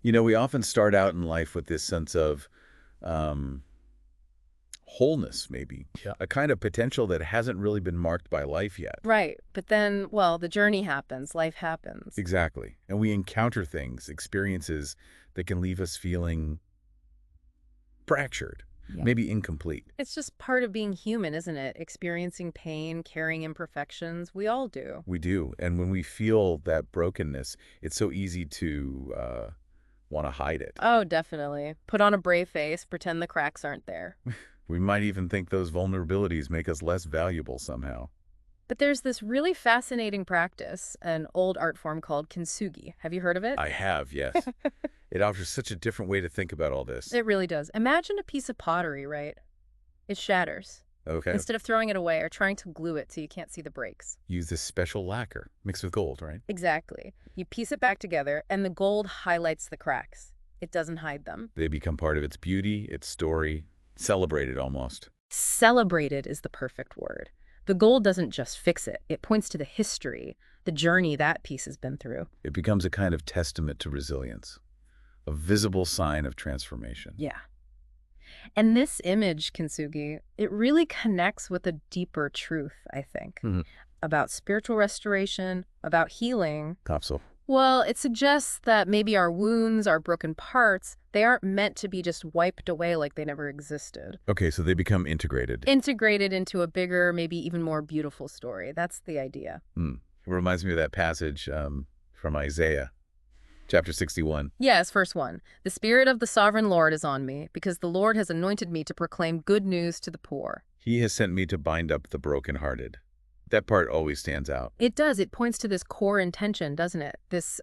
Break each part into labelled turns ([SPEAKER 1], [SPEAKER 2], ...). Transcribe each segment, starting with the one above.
[SPEAKER 1] We often start out in life with this sense of um, wholeness, maybe,
[SPEAKER 2] Yeah.
[SPEAKER 1] a kind of potential that hasn't really been marked by life yet.
[SPEAKER 3] Right. But then, well, the journey happens, life happens.
[SPEAKER 1] Exactly. And we encounter things, experiences that can leave us feeling fractured,
[SPEAKER 3] Yeah.
[SPEAKER 1] maybe incomplete.
[SPEAKER 3] It's just part of being human, isn't it? Experiencing pain, carrying imperfections. We all do.
[SPEAKER 1] We do. And when we feel that brokenness, it's so easy to want to hide it.
[SPEAKER 3] Oh, definitely. Put on a brave face, pretend the cracks aren't there.
[SPEAKER 1] We might even think those vulnerabilities make us less valuable somehow.
[SPEAKER 3] But there's this really fascinating practice, an old art form called Kintsugi. Have you heard of it?
[SPEAKER 1] I have, yes. It offers such a different way to think about all this.
[SPEAKER 3] It really does. Imagine a piece of pottery, right? It shatters.
[SPEAKER 1] Okay.
[SPEAKER 3] Instead of throwing it away or trying to glue it so you can't see the breaks.
[SPEAKER 1] Use this special lacquer mixed with gold, right?
[SPEAKER 3] Exactly. You piece it back together, and the gold highlights the cracks. It doesn't hide them.
[SPEAKER 1] They become part of its beauty, its story, celebrated almost.
[SPEAKER 3] Celebrated is the perfect word. The gold doesn't just fix it. It points to the history, the journey that piece has been through.
[SPEAKER 1] It becomes a kind of testament to resilience, a visible sign of transformation.
[SPEAKER 3] Yeah. And this image, Kintsugi, it really connects with a deeper truth, I think,
[SPEAKER 1] Mhm.
[SPEAKER 3] about spiritual restoration, about healing.
[SPEAKER 1] Topso.
[SPEAKER 3] Well, it suggests that maybe our wounds, our broken parts, they aren't meant to be just wiped away like they never existed.
[SPEAKER 1] Okay, so they become integrated.
[SPEAKER 3] Integrated into a bigger, maybe even more beautiful story. That's the idea.
[SPEAKER 1] It reminds me of that passage from Isaiah, chapter 61.
[SPEAKER 3] Yes, verse 1. The Spirit of the Sovereign Lord is on me, because the Lord has anointed me to proclaim good news to the poor.
[SPEAKER 1] He has sent me to bind up the brokenhearted. That part always stands out.
[SPEAKER 3] It does. It points to this core intention, doesn't it? This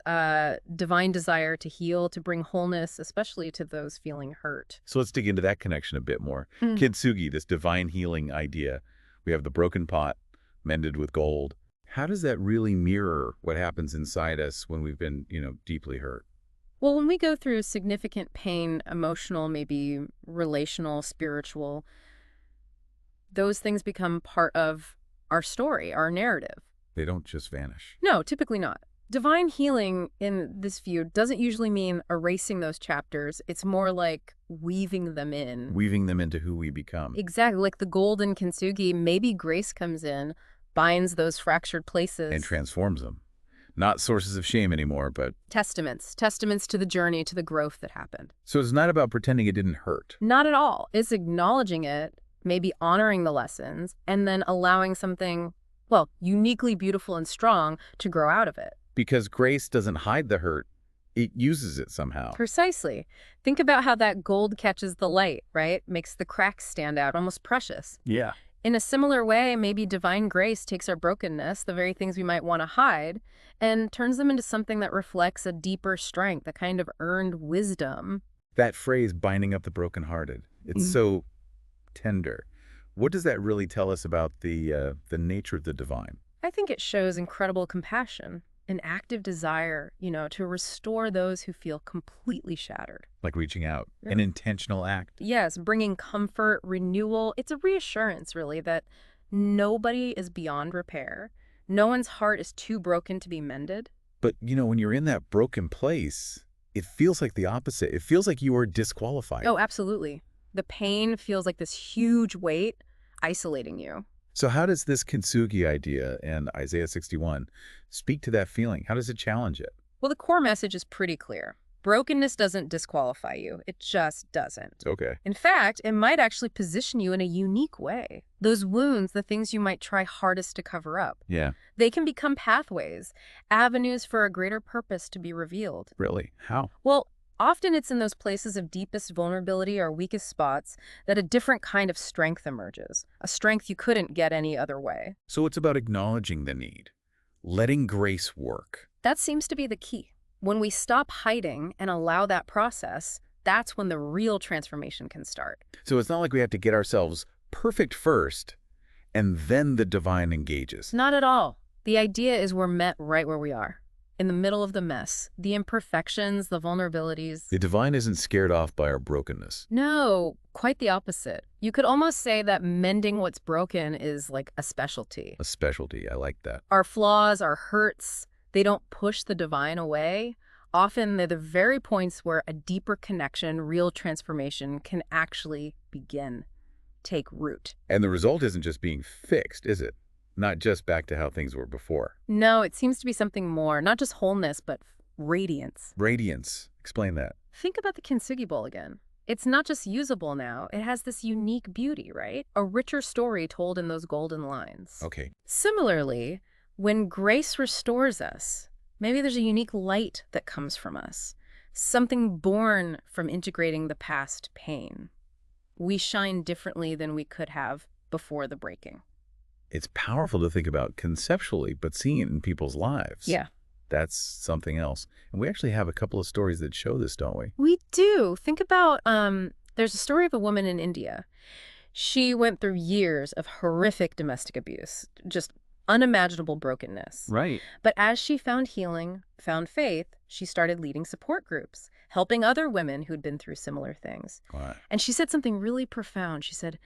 [SPEAKER 3] divine desire to heal, to bring wholeness, especially to those feeling hurt.
[SPEAKER 1] So let's dig into that connection a bit more.
[SPEAKER 3] Mm.
[SPEAKER 1] Kintsugi, this divine healing idea. We have the broken pot, mended with gold. How does that really mirror what happens inside us when we've been, deeply hurt?
[SPEAKER 3] Well, when we go through significant pain, emotional, maybe relational, spiritual, those things become part of our story, our narrative.
[SPEAKER 1] They don't just vanish.
[SPEAKER 3] No, typically not. Divine healing in this view doesn't usually mean erasing those chapters. It's more like weaving them in.
[SPEAKER 1] Weaving them into who we become.
[SPEAKER 3] Exactly. Like the golden kintsugi, maybe grace comes in, binds those fractured places.
[SPEAKER 1] And transforms them. Not sources of shame anymore, but...
[SPEAKER 3] Testaments to the journey, to the growth that happened.
[SPEAKER 1] So it's not about pretending it didn't hurt.
[SPEAKER 3] Not at all. It's acknowledging it, maybe honoring the lessons, and then allowing something, well, uniquely beautiful and strong to grow out of it.
[SPEAKER 1] Because grace doesn't hide the hurt, it uses it somehow.
[SPEAKER 3] Precisely. Think about how that gold catches the light, right? Makes the cracks stand out, almost precious.
[SPEAKER 2] Yeah.
[SPEAKER 3] In a similar way, maybe divine grace takes our brokenness, the very things we might want to hide, and turns them into something that reflects a deeper strength, a kind of earned wisdom.
[SPEAKER 1] That phrase, binding up the brokenhearted, it's so tender. What does that really tell us about the nature of the divine?
[SPEAKER 3] I think it shows incredible compassion, an active desire, to restore those who feel completely shattered.
[SPEAKER 1] Like reaching out,
[SPEAKER 3] Yeah.
[SPEAKER 1] an intentional act.
[SPEAKER 3] Yes, bringing comfort, renewal. It's a reassurance, really, that nobody is beyond repair. No one's heart is too broken to be mended.
[SPEAKER 1] But, when you're in that broken place, it feels like the opposite. It feels like you are disqualified.
[SPEAKER 3] Oh, absolutely. The pain feels like this huge weight isolating you.
[SPEAKER 1] So how does this kintsugi idea and Isaiah 61 speak to that feeling? How does it challenge it?
[SPEAKER 3] Well, the core message is pretty clear. Brokenness doesn't disqualify you. It just doesn't.
[SPEAKER 1] Okay.
[SPEAKER 3] In fact, it might actually position you in a unique way. Those wounds, the things you might try hardest to cover up,
[SPEAKER 1] Yeah.
[SPEAKER 3] they can become pathways, avenues for a greater purpose to be revealed.
[SPEAKER 1] Really? How?
[SPEAKER 3] Well, often it's in those places of deepest vulnerability or weakest spots that a different kind of strength emerges, a strength you couldn't get any other way.
[SPEAKER 1] So it's about acknowledging the need, letting grace work.
[SPEAKER 3] That seems to be the key. When we stop hiding and allow that process, that's when the real transformation can start.
[SPEAKER 1] So it's not like we have to get ourselves perfect first, and then the divine engages.
[SPEAKER 3] Not at all. The idea is we're met right where we are, in the middle of the mess, the imperfections, the vulnerabilities.
[SPEAKER 1] The divine isn't scared off by our brokenness.
[SPEAKER 3] No, quite the opposite. You could almost say that mending what's broken is like a specialty.
[SPEAKER 1] A specialty. I like that.
[SPEAKER 3] Our flaws, our hurts, they don't push the divine away. Often they're the very points where a deeper connection, real transformation can actually begin, take root.
[SPEAKER 1] And the result isn't just being fixed, is it? Not just back to how things were before.
[SPEAKER 3] No, it seems to be something more, not just wholeness, but radiance.
[SPEAKER 1] Radiance. Explain that.
[SPEAKER 3] Think about the Kintsugi bowl again. It's not just usable now, it has this unique beauty, right? A richer story told in those golden lines.
[SPEAKER 1] Okay.
[SPEAKER 3] Similarly, when grace restores us, maybe there's a unique light that comes from us, something born from integrating the past pain. We shine differently than we could have before the breaking.
[SPEAKER 1] It's powerful to think about conceptually, but seeing it in people's lives.
[SPEAKER 3] Yeah.
[SPEAKER 1] That's something else. And we actually have a couple of stories that show this, don't we?
[SPEAKER 3] We do. Think about, there's a story of a woman in India. She went through years of horrific domestic abuse, just unimaginable brokenness.
[SPEAKER 1] Right.
[SPEAKER 3] But as she found healing, found faith, she started leading support groups, helping other women who'd been through similar things.
[SPEAKER 1] Wow.
[SPEAKER 3] And she said something really profound. She said,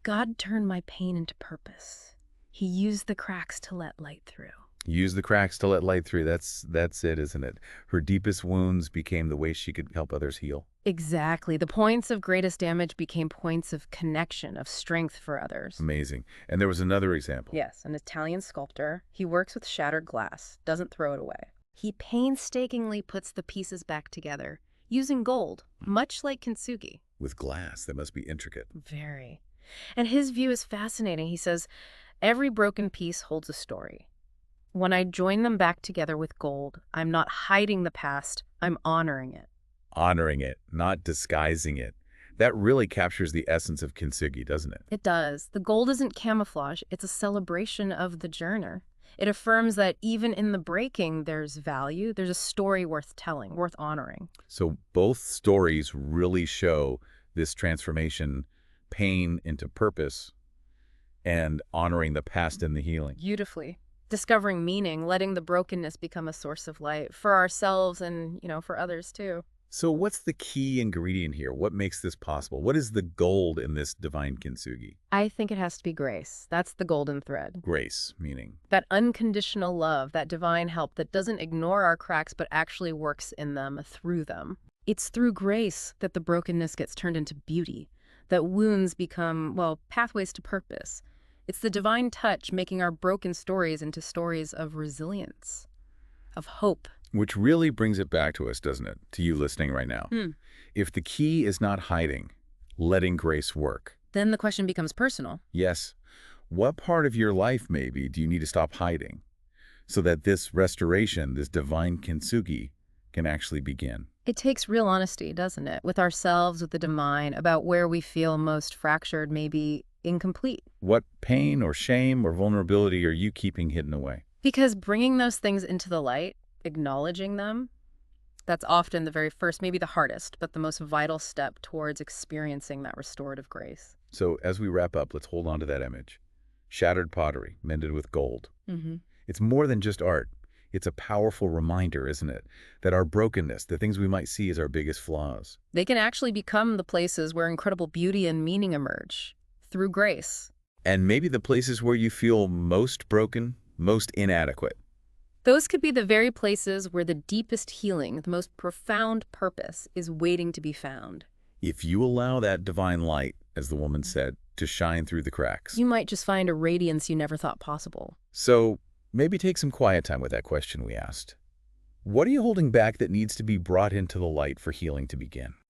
[SPEAKER 3] God turned my pain into purpose. He used the cracks to let light through.
[SPEAKER 1] Use the cracks to let light through. That's it, isn't it? Her deepest wounds became the way she could help others heal.
[SPEAKER 3] Exactly. The points of greatest damage became points of connection, of strength for others.
[SPEAKER 1] Amazing. And there was another example.
[SPEAKER 3] Yes, an Italian sculptor. He works with shattered glass, doesn't throw it away. He painstakingly puts the pieces back together, using gold, much like Kintsugi.
[SPEAKER 1] With glass, that must be intricate.
[SPEAKER 3] Very. And his view is fascinating. He says, every broken piece holds a story. When I join them back together with gold, I'm not hiding the past, I'm honoring it.
[SPEAKER 1] Honoring it, not disguising it. That really captures the essence of Kintsugi, doesn't it?
[SPEAKER 3] It does. The gold isn't camouflage, it's a celebration of the journey. It affirms that even in the breaking, there's value, there's a story worth telling, worth honoring.
[SPEAKER 1] So both stories really show this transformation, pain into purpose, and honoring the past and the healing.
[SPEAKER 3] Beautifully. Discovering meaning, letting the brokenness become a source of light for ourselves and, for others too.
[SPEAKER 1] So what's the key ingredient here? What makes this possible? What is the gold in this divine Kintsugi?
[SPEAKER 3] I think it has to be grace. That's the golden thread.
[SPEAKER 1] Grace, meaning?
[SPEAKER 3] That unconditional love, that divine help that doesn't ignore our cracks but actually works in them, through them. It's through grace that the brokenness gets turned into beauty, that wounds become, pathways to purpose. It's the divine touch making our broken stories into stories of resilience, of hope.
[SPEAKER 1] Which really brings it back to us, doesn't it? To you listening right now. If the key is not hiding, letting grace work.
[SPEAKER 3] Then the question becomes personal.
[SPEAKER 1] Yes. What part of your life, maybe, do you need to stop hiding so that this restoration, this divine Kintsugi, can actually begin?
[SPEAKER 3] It takes real honesty, doesn't it? With ourselves, with the divine, about where we feel most fractured, maybe incomplete.
[SPEAKER 1] What pain or shame or vulnerability are you keeping hidden away?
[SPEAKER 3] Because bringing those things into the light, acknowledging them, that's often the very first, maybe the hardest, but the most vital step towards experiencing that restorative grace.
[SPEAKER 1] So as we wrap up, let's hold on to that image. Shattered pottery, mended with gold. It's more than just art. It's a powerful reminder, isn't it, that our brokenness, the things we might see as our biggest flaws,
[SPEAKER 3] They can actually become the places where incredible beauty and meaning emerge, through grace.
[SPEAKER 1] and maybe the places where you feel most broken, most inadequate.
[SPEAKER 3] Those could be the very places where the deepest healing, the most profound purpose is waiting to be found.
[SPEAKER 1] If you allow that divine light, as the woman said, to shine through the cracks.
[SPEAKER 3] You might just find a radiance you never thought possible.
[SPEAKER 1] So maybe take some quiet time with that question we asked. What are you holding back that needs to be brought into the light for healing to begin?